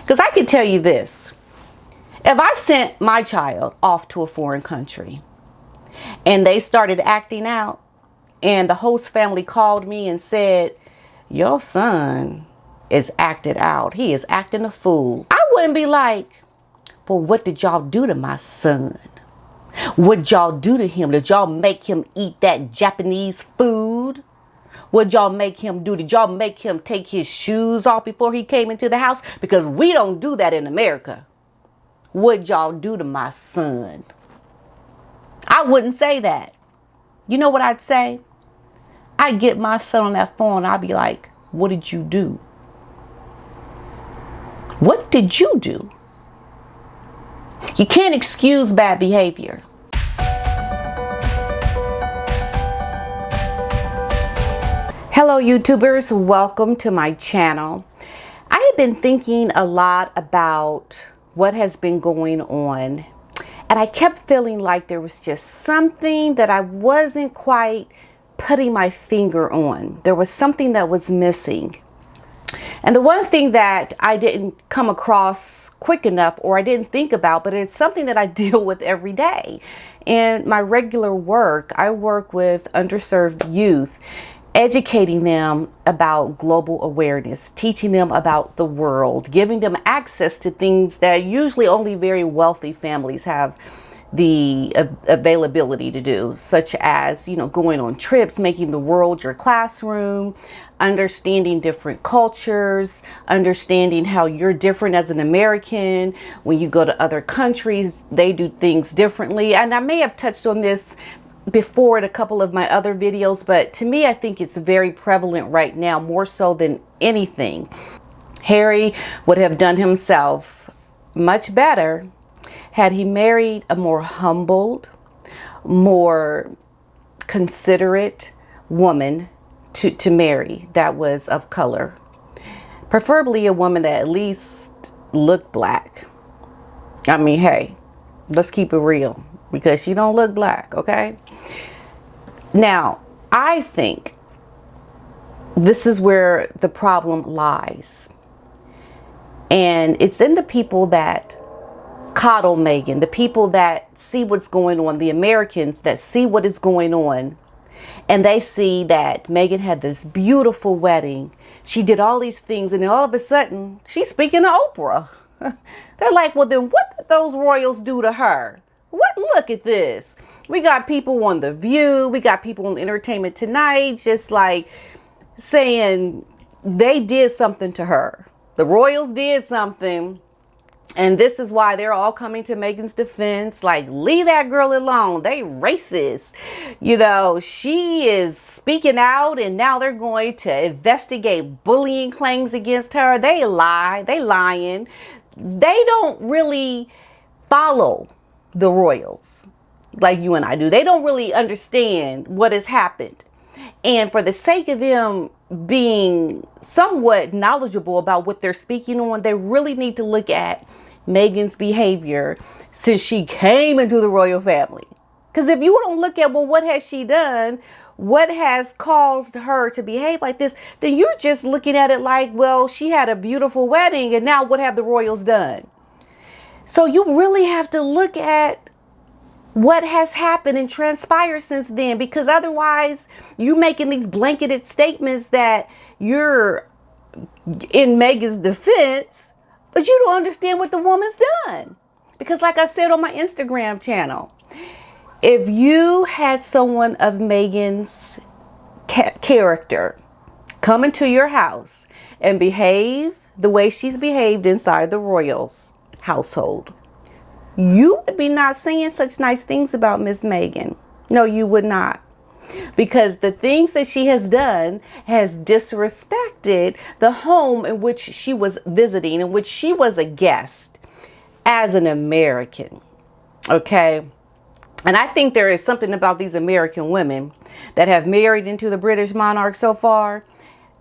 Because I can tell you this. If I sent my child off to a foreign country and they started acting out and the host family called me and said, your son is acted out. He is acting a fool. I wouldn't be like, well, what did y'all do to my son? What y'all do to him? Did y'all make him eat that Japanese food? What y'all make him do? Did y'all make him take his shoes off before he came into the house? Because we don't do that in America. What y'all do to my son? I wouldn't say that. You know what I'd say? I'd get my son on that phone. I'd be like, what did you do? What did you do? You can't excuse bad behavior. Hello YouTubers, welcome to my channel. I have been thinking a lot about what has been going on, and I kept feeling like there was just something that I wasn't quite putting my finger on. There was something that was missing. And the one thing that I didn't come across quick enough, or I didn't think about, but it's something that I deal with every day. In my regular work, I work with underserved youth, educating them about global awareness, teaching them about the world, giving them access to things that usually only very wealthy families have the availability to do, such as, going on trips, making the world your classroom, understanding different cultures, understanding how you're different as an American. When you go to other countries, they do things differently. And I may have touched on this before in a couple of my other videos, but to me, I think it's very prevalent right now, more so than anything. Harry would have done himself much better had he married a more humbled, more considerate woman to marry that was of color. Preferably a woman that at least looked black. I mean, hey, let's keep it real, because she don't look black, okay? Now, I think this is where the problem lies. And it's in the people that coddle Meghan, the people that see what's going on, the Americans that see what is going on, and they see that Meghan had this beautiful wedding. She did all these things, and then all of a sudden, she's speaking to Oprah. They're like, well, then what did those royals do to her? Look at this. We got people on The View. We got people on Entertainment Tonight just like saying they did something to her. The royals did something. And this is why they're all coming to Meghan's defense. Like, leave that girl alone. They racist. She is speaking out, and now they're going to investigate bullying claims against her. They lie. They lying. They don't really follow the royals like you and I do. They don't really understand what has happened. And for the sake of them being somewhat knowledgeable about what they're speaking on, they really need to look at Meghan's behavior since she came into the royal family. Because if you don't look at, well, what has she done? What has caused her to behave like this? Then you're just looking at it like, well, she had a beautiful wedding, and now what have the royals done? So you really have to look at what has happened and transpired since then, because otherwise you're making these blanketed statements that you're in Meghan's defense, but you don't understand what the woman's done. Because like I said on my Instagram channel, if you had someone of Meghan's character come into your house and behave the way she's behaved inside the royals' household, you would be not saying such nice things about Miss Meghan. No, you would not. Because the things that she has done has disrespected the home in which she was visiting, in which she was a guest as an American. Okay. And I think there is something about these American women that have married into the British monarch so far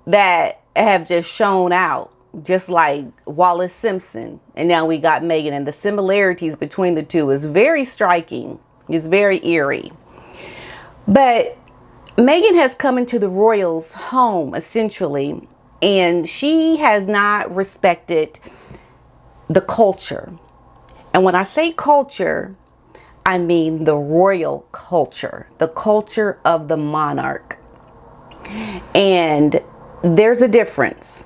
that have just shown out, just like Wallace Simpson. And now we got Meghan, and the similarities between the two is very striking. It's very eerie. But Meghan has come into the royals' home, essentially, and she has not respected the culture. And when I say culture, I mean the royal culture, the culture of the monarch. And there's a difference,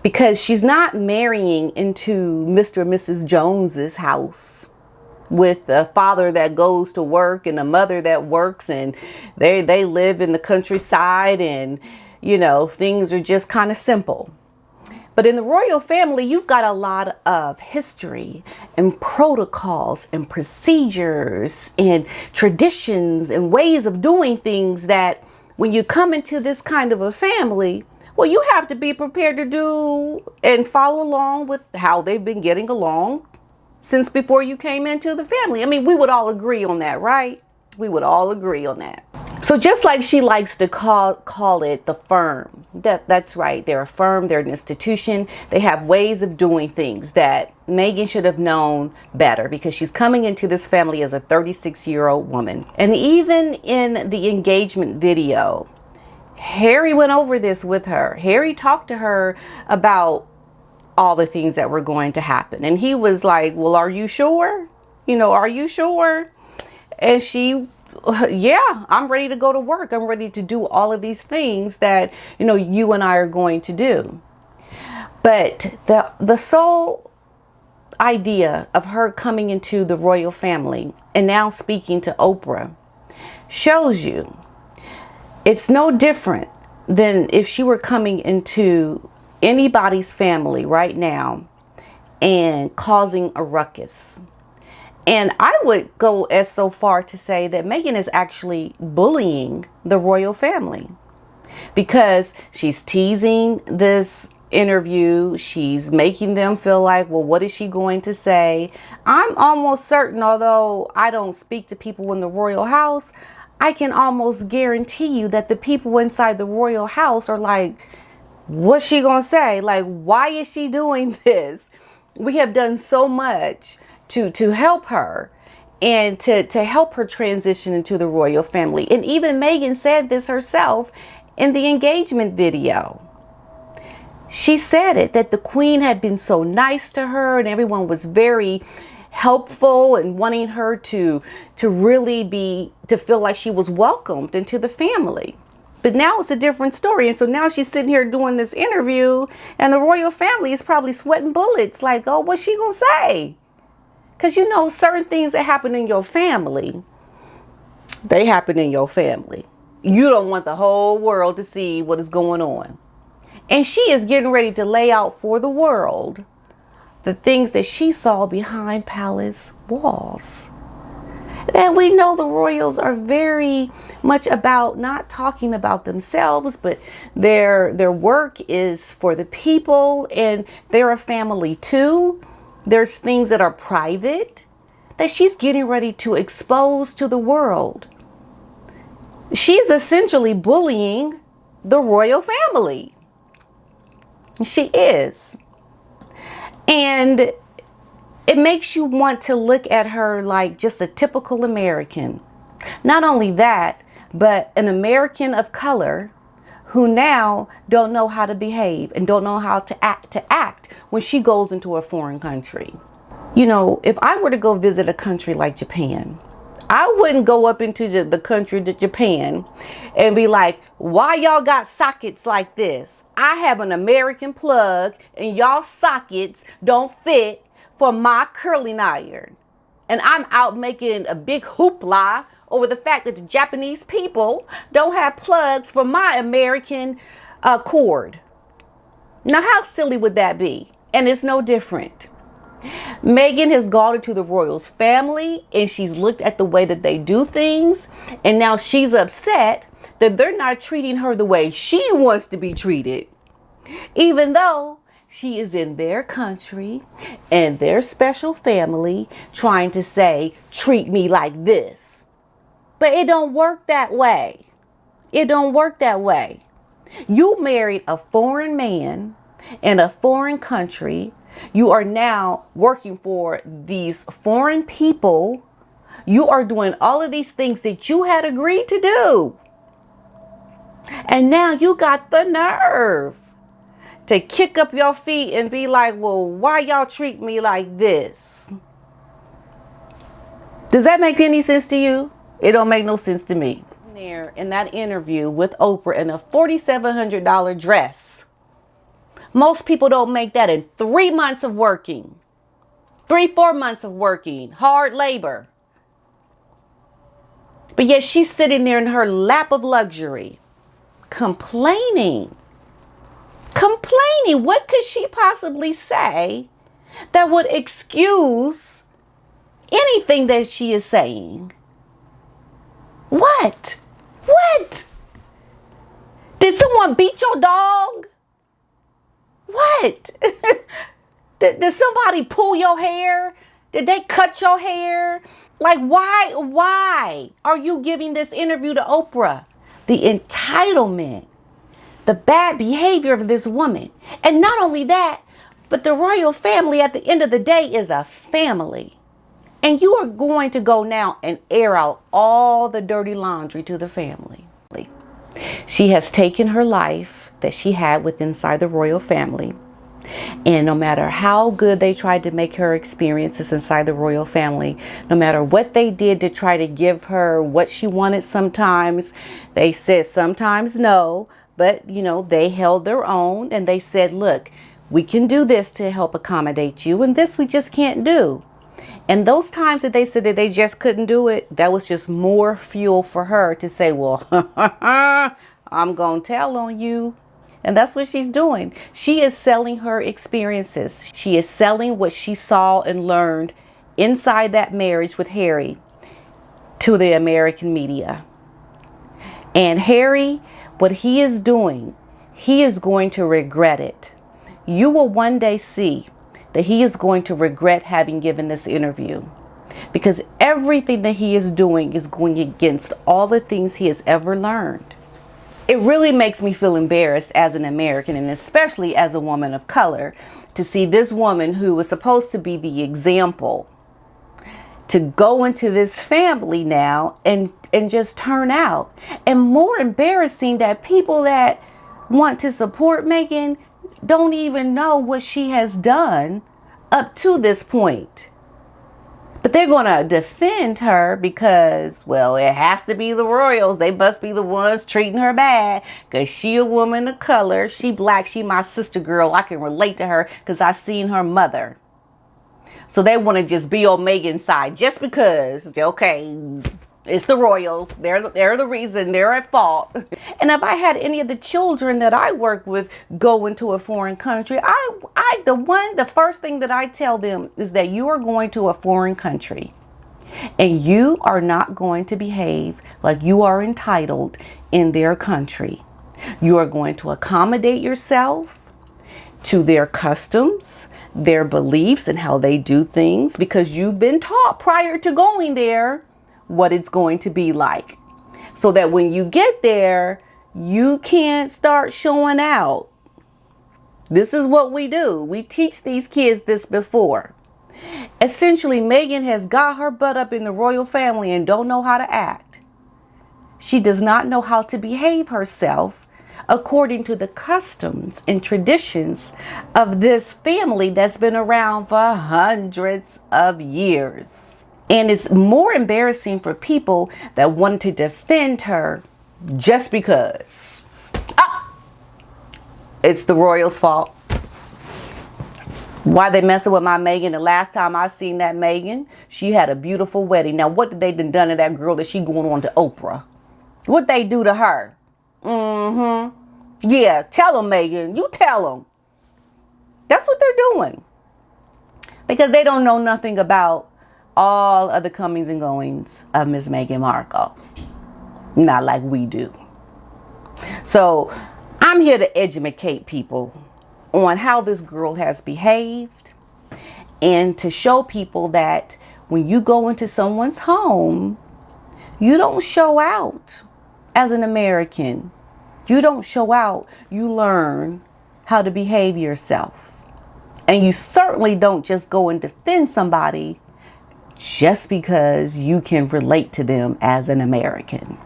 because she's not marrying into Mr. and Mrs. Jones's house with a father that goes to work and a mother that works, and they live in the countryside, and things are just kind of simple. But in the royal family, you've got a lot of history and protocols and procedures and traditions and ways of doing things that when you come into this kind of a family, well, you have to be prepared to do and follow along with how they've been getting along since before you came into the family. I mean, we would all agree on that, right? We would all agree on that. So just like she likes to call it the firm, that's right. They're a firm, they're an institution. They have ways of doing things that Meghan should have known better, because she's coming into this family as a 36-year-old woman. And even in the engagement video, Harry went over this with her. Harry talked to her about all the things that were going to happen. And he was like, well, are you sure? Are you sure? And she, yeah, I'm ready to go to work. I'm ready to do all of these things that, you and I are going to do. But the sole idea of her coming into the royal family and now speaking to Oprah shows you it's no different than if she were coming into anybody's family right now and causing a ruckus. And I would go as so far to say that Meghan is actually bullying the royal family, because she's teasing this interview. She's making them feel like, well, what is she going to say? I'm almost certain, although I don't speak to people in the royal house, I can almost guarantee you that the people inside the royal house are like, what's she gonna say? Like, why is she doing this? We have done so much to help her and to help her transition into the royal family. And even Meghan said this herself in the engagement video. She said it, that the Queen had been so nice to her and everyone was very helpful and wanting her to really to feel like she was welcomed into the family. But now it's a different story. And so now she's sitting here doing this interview and the royal family is probably sweating bullets like, oh, what's she gonna say? Because certain things that happen in your family, they happen in your family. You don't want the whole world to see what is going on. And she is getting ready to lay out for the world the things that she saw behind palace walls. And we know the royals are very much about not talking about themselves, but their work is for the people, and they're a family too. There's things that are private that she's getting ready to expose to the world. She's essentially bullying the royal family. She is. And it makes you want to look at her like just a typical American. Not only that, but an American of color who now don't know how to behave and don't know how to act when she goes into a foreign country. If I were to go visit a country like Japan, I wouldn't go up into the country to Japan and be like, why y'all got sockets like this? I have an American plug and y'all sockets don't fit for my curling iron. And I'm out making a big hoopla over the fact that the Japanese people don't have plugs for my American cord. Now, how silly would that be? And it's no different. Meghan has gone into the royals family and she's looked at the way that they do things. And now she's upset that they're not treating her the way she wants to be treated, even though she is in their country and their special family trying to say, treat me like this. But it don't work that way. It don't work that way. You married a foreign man in a foreign country. You are now working for these foreign people. You are doing all of these things that you had agreed to do. And now you got the nerve to kick up your feet and be like, well, why y'all treat me like this? Does that make any sense to you? It don't make no sense to me. There in that interview with Oprah in a $4,700 dress. Most people don't make that in 3 months of working. 3-4 months of working. Hard labor. But yet she's sitting there in her lap of luxury. Complaining. What could she possibly say that would excuse anything that she is saying? What? Did someone beat your dog? What? Did somebody pull your hair? Did they cut your hair? Like, why are you giving this interview to Oprah? The entitlement, the bad behavior of this woman. And not only that, but the royal family at the end of the day is a family. And you are going to go now and air out all the dirty laundry to the family. She has taken her life that she had with inside the royal family. And no matter how good they tried to make her experiences inside the royal family, no matter what they did to try to give her what she wanted sometimes, they said sometimes no, but they held their own and they said, look, we can do this to help accommodate you and this we just can't do. And those times that they said that they just couldn't do it, that was just more fuel for her to say, well, I'm going to tell on you. And that's what she's doing. She is selling her experiences. She is selling what she saw and learned inside that marriage with Harry to the American media. And Harry, what he is doing, he is going to regret it. You will one day see that he is going to regret having given this interview, because everything that he is doing is going against all the things he has ever learned. It really makes me feel embarrassed as an American, and especially as a woman of color, to see this woman who was supposed to be the example to go into this family now and just turn out. And more embarrassing that people that want to support Meghan don't even know what she has done up to this point. But they're going to defend her because, well, it has to be the royals. They must be the ones treating her bad because she a woman of color. She black. She my sister girl. I can relate to her because I seen her mother. So they want to just be on Meghan's side just because, okay, it's the royals. They're the reason. They're at fault. And if I had any of the children that I work with go into a foreign country, the first thing that I tell them is that you are going to a foreign country and you are not going to behave like you are entitled in their country. You are going to accommodate yourself to their customs, their beliefs, and how they do things because you've been taught prior to going there what it's going to be like, so that when you get there, you can't start showing out. This is what we do. We teach these kids this before. Essentially, Meghan has got her butt up in the royal family and don't know how to act. She does not know how to behave herself according to the customs and traditions of this family that's been around for hundreds of years. And it's more embarrassing for people that want to defend her just because. It's the royals' fault. Why they messing with my Meghan? The last time I seen that Meghan, she had a beautiful wedding. Now, what did they done to that girl that she going on to Oprah? What they do to her? Yeah, tell them, Meghan. You tell them. That's what they're doing. Because they don't know nothing about all of the comings and goings of Miss Meghan Markle. Not like we do. So I'm here to educate people on how this girl has behaved and to show people that when you go into someone's home, you don't show out as an American. You don't show out. You learn how to behave yourself. And you certainly don't just go and defend somebody just because you can relate to them as an American.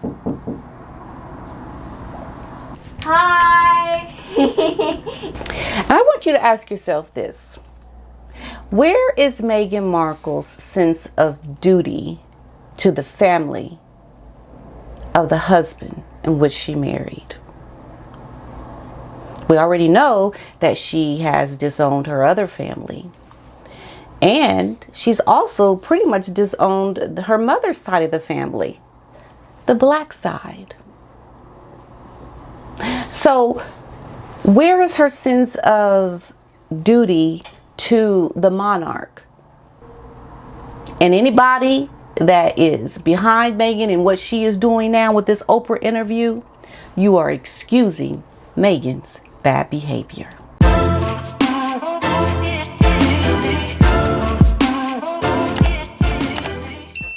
Hi. And I want you to ask yourself this. Where is Meghan Markle's sense of duty to the family of the husband in which she married? We already know that she has disowned her other family. And she's also pretty much disowned her mother's side of the family, the black side. So where is her sense of duty to the monarch? And anybody that is behind Meghan and what she is doing now with this Oprah interview, you are excusing Meghan's bad behavior.